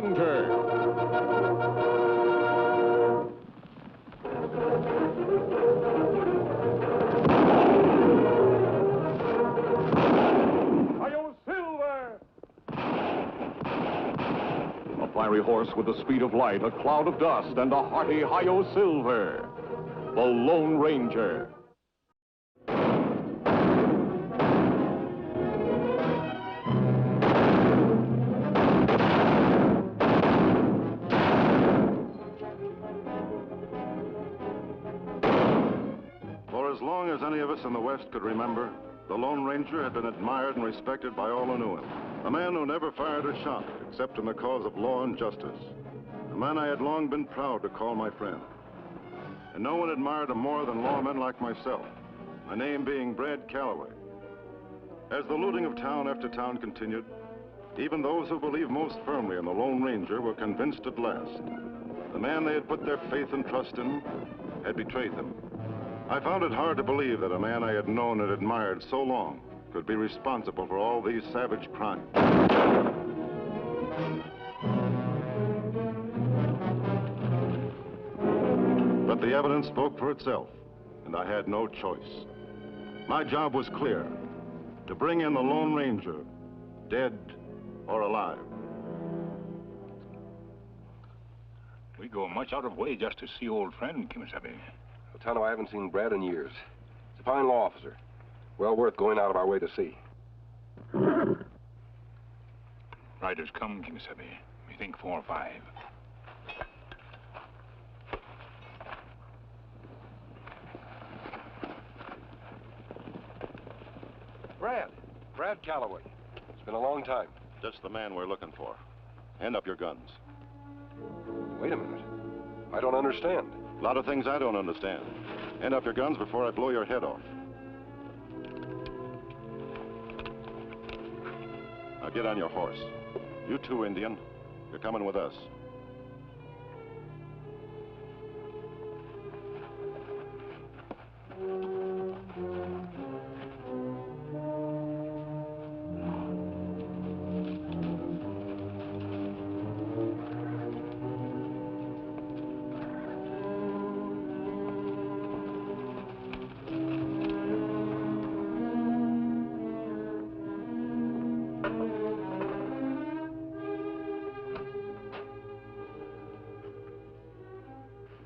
Ranger. Fiery horse with the speed of light, a cloud of dust, and a hearty Hi-Yo Silver, the Lone Ranger. For as long as any of us in the West could remember, the Lone Ranger had been admired and respected by all who knew him. A man who never fired a shot except in the cause of law and justice. A man I had long been proud to call my friend. And no one admired him more than lawmen like myself, my name being Brad Calloway. As the looting of town after town continued, even those who believed most firmly in the Lone Ranger were convinced at last. The man they had put their faith and trust in had betrayed them. I found it hard to believe that a man I had known and admired so long could be responsible for all these savage crimes. But the evidence spoke for itself, and I had no choice. My job was clear, to bring in the Lone Ranger, dead or alive. We go much out of way just to see old friend, Kemo Sabe. Well, Tonto, I haven't seen Brad in years. He's a fine law officer. Well worth going out of our way to see. Riders come, Kemo Sabe. We think 4 or 5. Brad Calloway. It's been a long time. Just the man we're looking for. Hand up your guns. Wait a minute. I don't understand. A lot of things I don't understand. Hand up your guns before I blow your head off. Now get on your horse. You too, Indian. You're coming with us.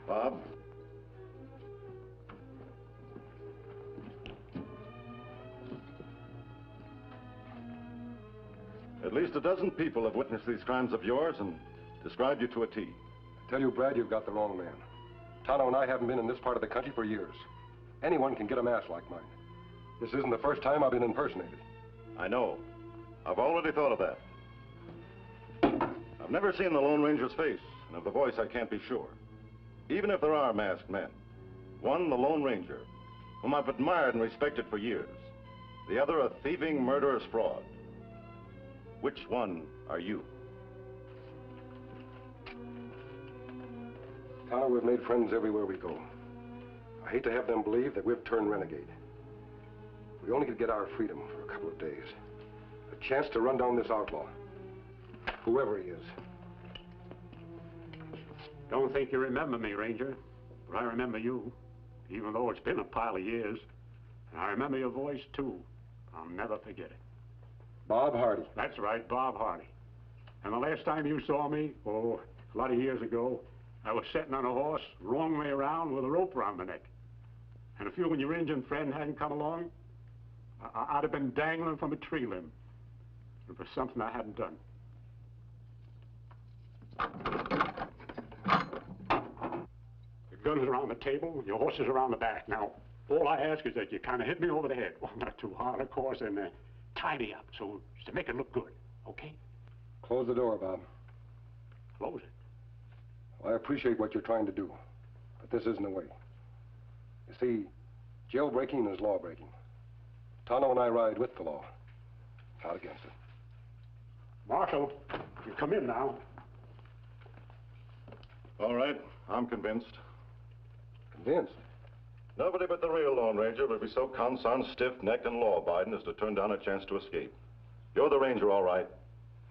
Bob? At least a dozen people have witnessed these crimes of yours and described you to a T. I tell you, Brad, you've got the wrong man. Tonto and I haven't been in this part of the country for years. Anyone can get a mask like mine. This isn't the first time I've been impersonated. I know. I've already thought of that. I've never seen the Lone Ranger's face, and of the voice I can't be sure. Even if there are masked men. One, the Lone Ranger, whom I've admired and respected for years. The other, a thieving, murderous fraud. Which one are you? Tonto, we've made friends everywhere we go. I hate to have them believe that we've turned renegade. We only could get our freedom for a couple of days. A chance to run down this outlaw. Whoever he is. Don't think you remember me, Ranger, but I remember you, even though it's been a pile of years. And I remember your voice, too. I'll never forget it. Bob Hardy. That's right, Bob Hardy. And the last time you saw me, oh, a lot of years ago, I was sitting on a horse, wrong way around with a rope around my neck. And if you and your Indian friend hadn't come along, I'd have been dangling from a tree limb. It was something I hadn't done. Your guns are on the table, your horse is around the back. Now, all I ask is that you kind of hit me over the head. Well, not too hard, of course, and tie me up so to make it look good, okay? Close the door, Bob. Close it. Well, I appreciate what you're trying to do, but this isn't the way. You see, jailbreaking is lawbreaking. Tonto and I ride with the law, not against it. Marshal, you come in now. All right, I'm convinced. Convinced? Nobody but the real Lone Ranger would be so conson, stiff-necked, and law-abiding as to turn down a chance to escape. You're the Ranger, all right,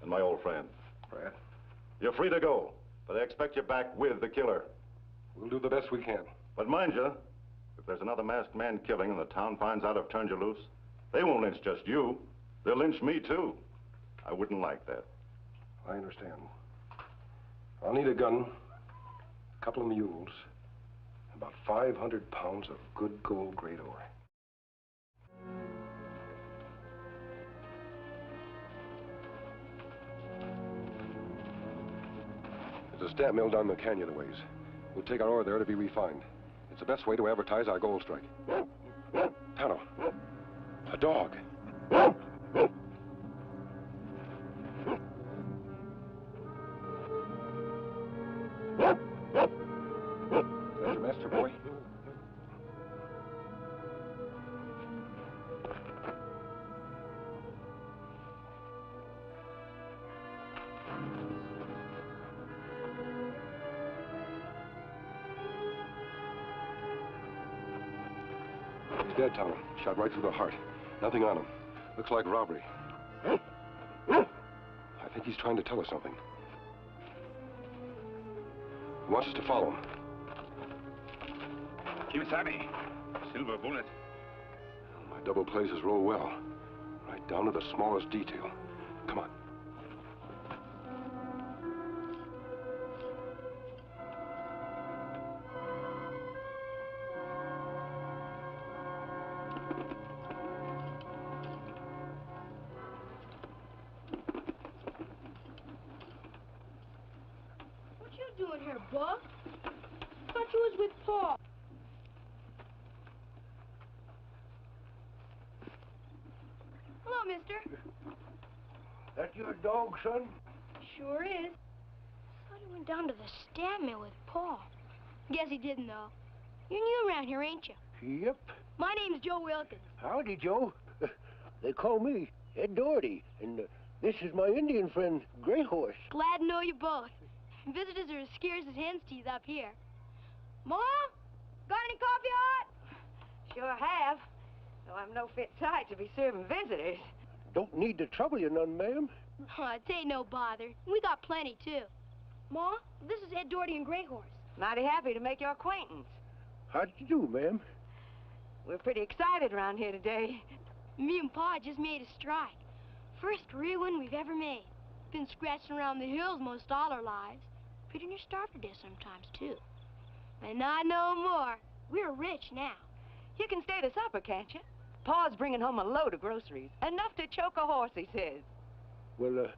and my old friend. Brad, You're free to go, but I expect you back with the killer. We'll do the best we can. But mind you, if there's another masked man killing and the town finds out I've turned you loose, they won't lynch just you. They'll lynch me, too. I wouldn't like that. I understand. I'll need a gun, a couple of mules, about 500 pounds of good gold grade ore. There's a stamp mill down the canyon a ways. We'll take our ore there to be refined. It's the best way to advertise our gold strike. Tonto, a dog. Is that your master, boy? He's dead, Tonto. Shot right through the heart. Nothing on him. Looks like robbery. I think he's trying to tell us something. He wants us to follow him. Kemo Sabe. Silver bullet. My double places roll well. Right down to the smallest detail. Come on. What you doing here, Buck? Thought you was with Paul. Hello, mister. That your dog, son? Sure is. Thought he went down to the stamp mill with Paul. Guess he didn't, though. You're new around here, ain't you? Yep. My name's Joe Wilkins. Howdy, Joe. They call me Ed Doherty, and this is my Indian friend, Gray Horse. Glad to know you both. Visitors are as scarce as hen's teeth up here. Ma? Got any coffee hot? Sure have. Though I'm no fit sight to be serving visitors. Don't need to trouble you none, ma'am. Oh, it ain't no bother. We got plenty, too. Ma, this is Ed Doherty and Gray Horse. Mighty happy to make your acquaintance. How'd you do, ma'am? We're pretty excited around here today. Me and Pa just made a strike. First real one we've ever made. Been scratching around the hills most all our lives. Pretty near starved to death sometimes, too. And I know more. We're rich now. You can stay to supper, can't you? Pa's bringing home a load of groceries. Enough to choke a horse, he says. Well,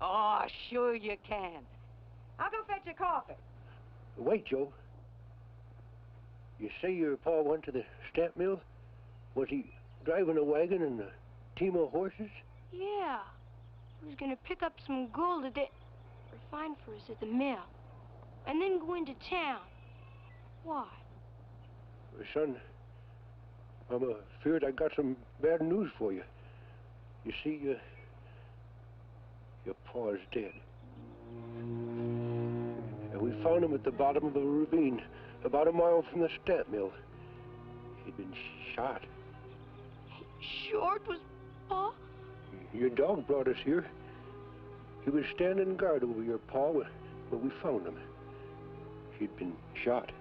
Oh, sure you can. I'll go fetch your coffee. Wait, Joe. You say your pa went to the stamp mill? Was he driving a wagon and a team of horses? Yeah. He was gonna pick up some gold today, refine for us at the mill, and then go into town. Why? Son, I'm afraid I got some bad news for you. You see, your pa's dead. And we found him at the bottom of a ravine, about a mile from the stamp mill. He'd been shot. Sure it was Pa? Your dog brought us here. He was standing guard over your pa when we found him. He'd been shot.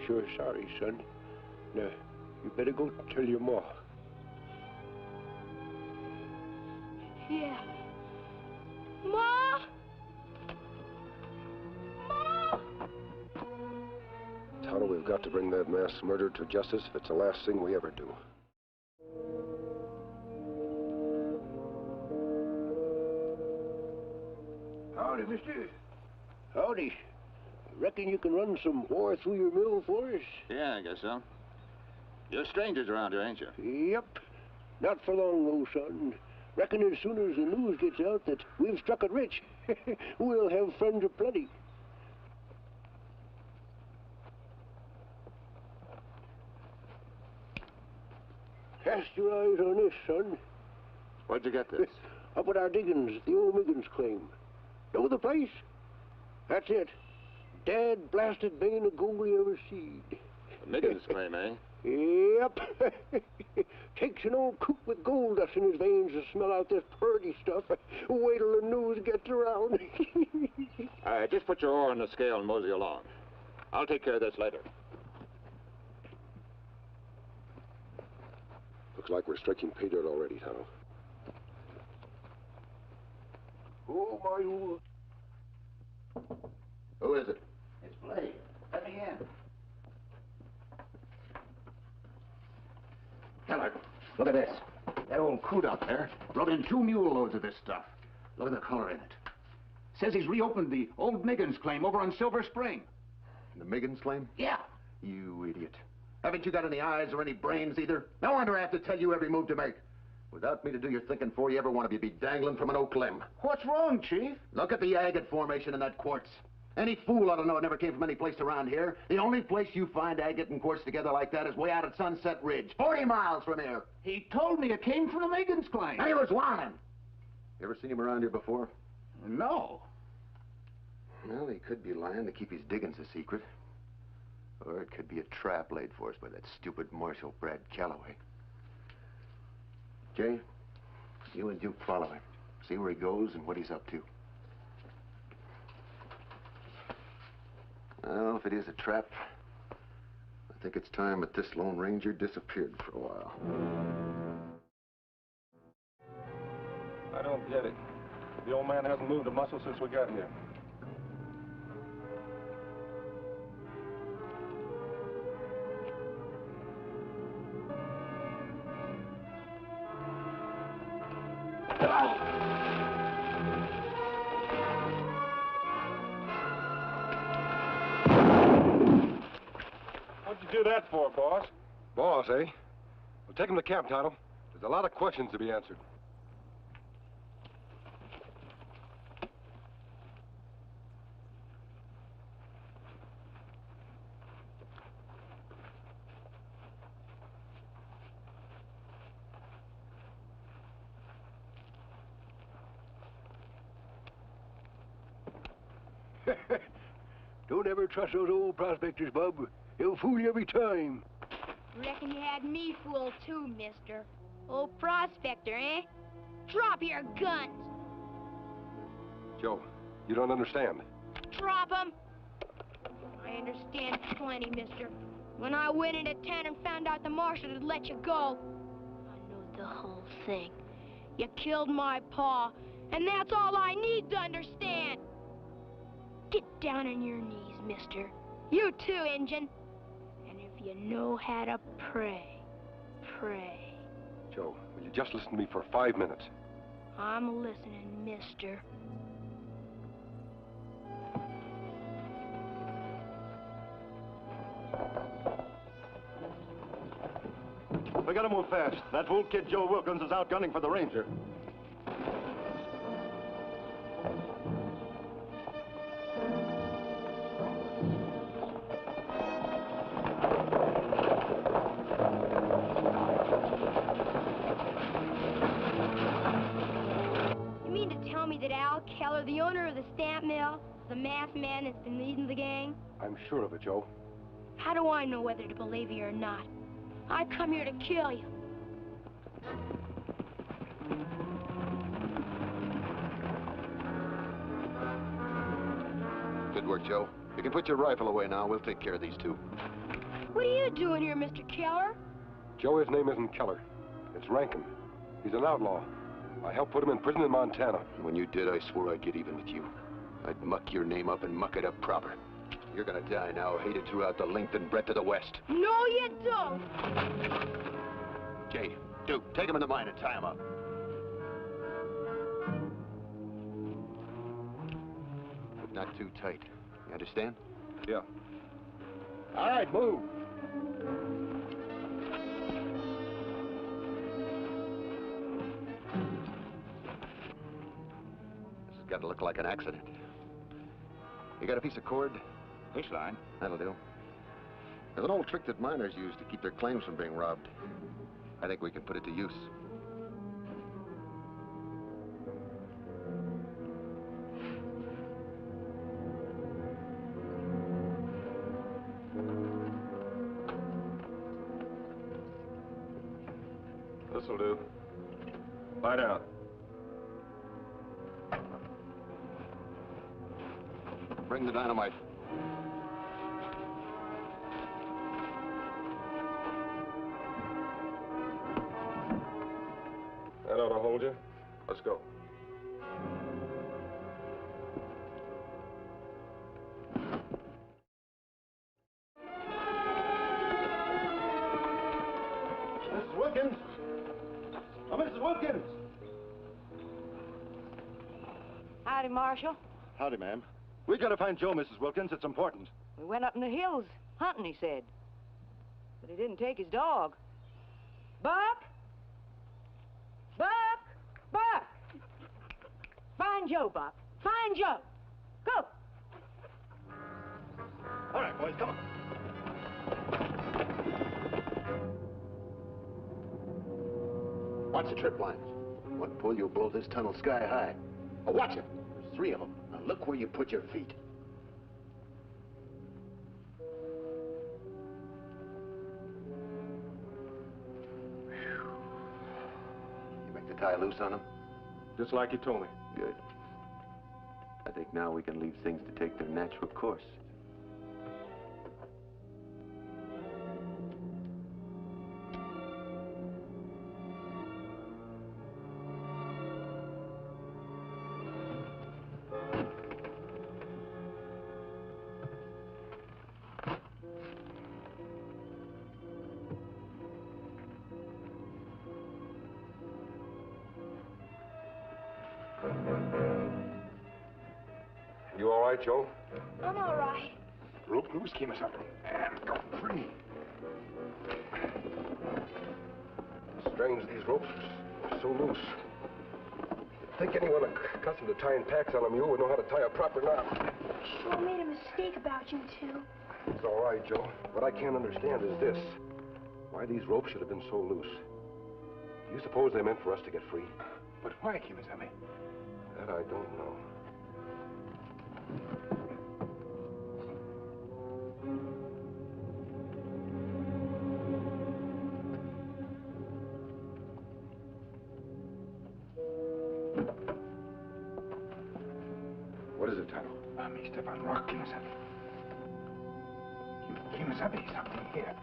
Sure sorry, son. Now, you better go tell your ma. Yeah. Ma! Ma! Tonto, we've got to bring that mass murderer to justice if it's the last thing we ever do. Howdy, mister. Howdy. Reckon you can run some ore through your mill for us? Yeah, I guess so. You're strangers around here, ain't you? Yep. Not for long, though, son. Reckon as soon as the news gets out that we've struck it rich, we'll have friends aplenty. Cast your eyes on this, son. Where'd you get this? Up at our diggings, the old Miggins claim. Know the place? That's it. Dad blasted vein of gold we ever seed. The Miggins claim, eh? Yep. Takes an old coot with gold dust in his veins to smell out this purdy stuff. Wait till the news gets around. Just put your oar on the scale and mosey along. I'll take care of this later. Looks like we're striking pay dirt already, Tonto. Oh, my old... Who is it? It's Blake. Let me in. Keller, look at this. That old coot out there brought in 2 mule loads of this stuff. Look at the color in it. Says he's reopened the old Miggins claim over on Silver Spring. The Miggins claim? Yeah. You idiot. Haven't you got any eyes or any brains either? No wonder I have to tell you every move to make. Without me to do your thinking for you, every one of you be dangling from an oak limb. What's wrong, Chief? Look at the agate formation in that quartz. Any fool ought to know it never came from any place around here. The only place you find agate and quartz together like that is way out at Sunset Ridge, 40 miles from here. He told me it came from the Miggins claim. And he was lying. You ever seen him around here before? No. Well, he could be lying to keep his diggings a secret. Or it could be a trap laid for us by that stupid Marshal Brad Calloway. Jay, you and Duke follow him. See where he goes and what he's up to. Well, if it is a trap, I think it's time that this Lone Ranger disappeared for a while. I don't get it. The old man hasn't moved a muscle since we got here. What'd you do that for, boss? Boss, eh? Well, take him to camp, Tonto. There's a lot of questions to be answered. Don't ever trust those old prospectors, Bub. They'll fool you every time. Reckon you had me fooled too, mister. Old prospector, eh? Drop your guns. Joe, you don't understand. Drop 'em. I understand plenty, mister. When I went into town and found out the marshal had let you go, I knew the whole thing. You killed my pa, and that's all I need to understand. Get down on your knees, mister. You too, Injun. And if you know how to pray, pray. Joe, will you just listen to me for 5 minutes? I'm listening, mister. We gotta move fast. That fool kid Joe Wilkins is out gunning for the Ranger. You mean to tell me that Al Keller, the owner of the stamp mill, the masked man that's been leading the gang? I'm sure of it, Joe. How do I know whether to believe you or not? I come here to kill you. Good work, Joe. You can put your rifle away now. We'll take care of these two. What are you doing here, Mr. Keller? Joe, his name isn't Keller. It's Rankin. He's an outlaw. I helped put him in prison in Montana. When you did, I swore I'd get even with you. I'd muck your name up and muck it up proper. You're gonna die now, hated throughout the length and breadth of the West. No, you don't. Jay, Duke, take him in the mine and tie him up. But not too tight. You understand? Yeah. All right, move. This has got to look like an accident. You got a piece of cord? Fish line. That'll do. There's an old trick that miners use to keep their claims from being robbed. I think we can put it to use. This'll do. Lie down. Bring the dynamite. That ought to hold you. Let's go. Mrs. Wilkins! Oh, Mrs. Wilkins! Howdy, Marshal. Howdy, ma'am. We gotta find Joe, Mrs. Wilkins. It's important. We went up in the hills hunting, he said. But he didn't take his dog. Buck! Buck! Buck! Find Joe, Buck. Find Joe. Go! All right, boys, come on. Watch the trip lines. One pull, you'll blow this tunnel sky high. Oh, watch it. There's 3 of them. Now look where you put your feet. You make the tie loose on them? Just like you told me. Good. I think now we can leave things to take their natural course. You all right, Joe? I'm all right. Rope loose, Kemo Sabe. And go free. Strange these ropes are so loose. You'd think anyone accustomed to tying packs on a mule would know how to tie a proper knot. Well, I made a mistake about you two. It's all right, Joe. What I can't understand is this. Why these ropes should have been so loose. Do you suppose they meant for us to get free? But why, Kemo Sabe? That I don't know. What is it, Tonto? Me step on rock, Kemo Sabe. Kemo Sabe, something here.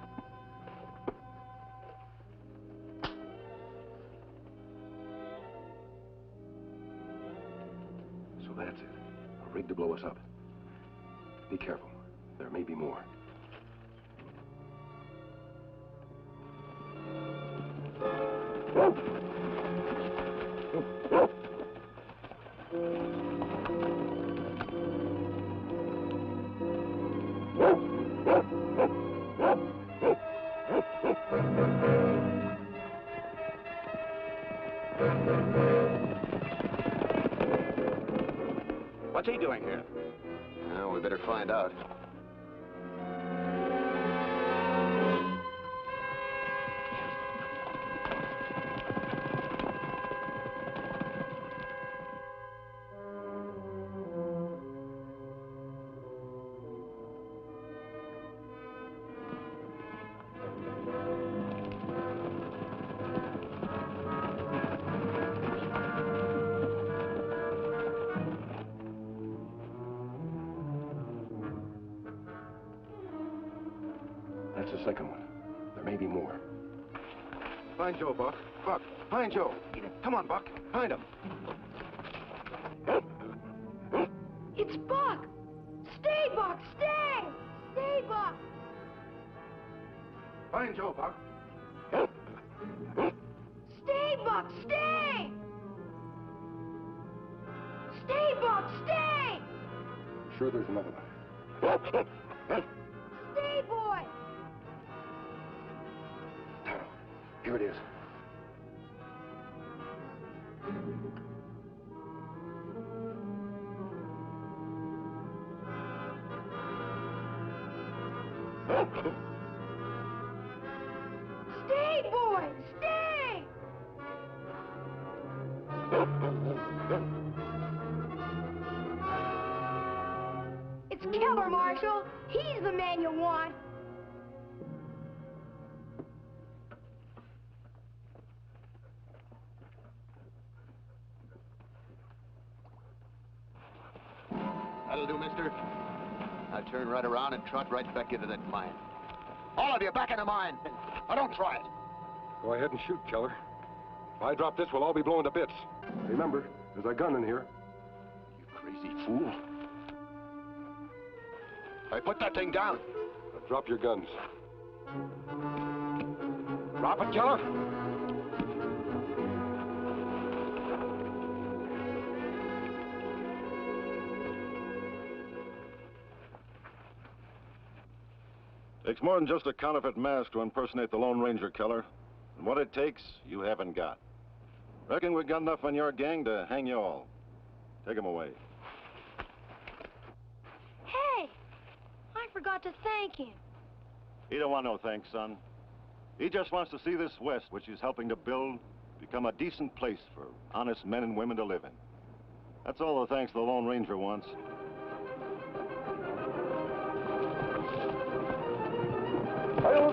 So that's it. A rig to blow us up. Be careful. There may be more. What's he doing here? Well, we better find out. That's the second one. There may be more. Find Joe, Buck. Buck, find Joe. Come on, Buck. Find him. It's Buck! Stay, Buck! Stay! Stay, Buck! Find Joe, Buck. Stay, Buck! Stay! Stay, Buck! Stay! Sure there's another one. Stay, boy! Tonto, here it is. Stay, boy! Stay! It's Killer, Marshal. He's the man you want. mister. I'll turn right around and trot right back into that mine. All of you, back in the mine. Now, don't try it. Go ahead and shoot, Keller. If I drop this, we'll all be blown to bits. Remember, there's a gun in here. You crazy fool. Hey, put that thing down. Now drop your guns. Drop it, Keller. Takes more than just a counterfeit mask to impersonate the Lone Ranger, Keller. And what it takes, you haven't got. Reckon we got enough on your gang to hang you all. Take him away. Hey, I forgot to thank him. He don't want no thanks, son. He just wants to see this West, which he's helping to build, become a decent place for honest men and women to live in. That's all the thanks the Lone Ranger wants. I'll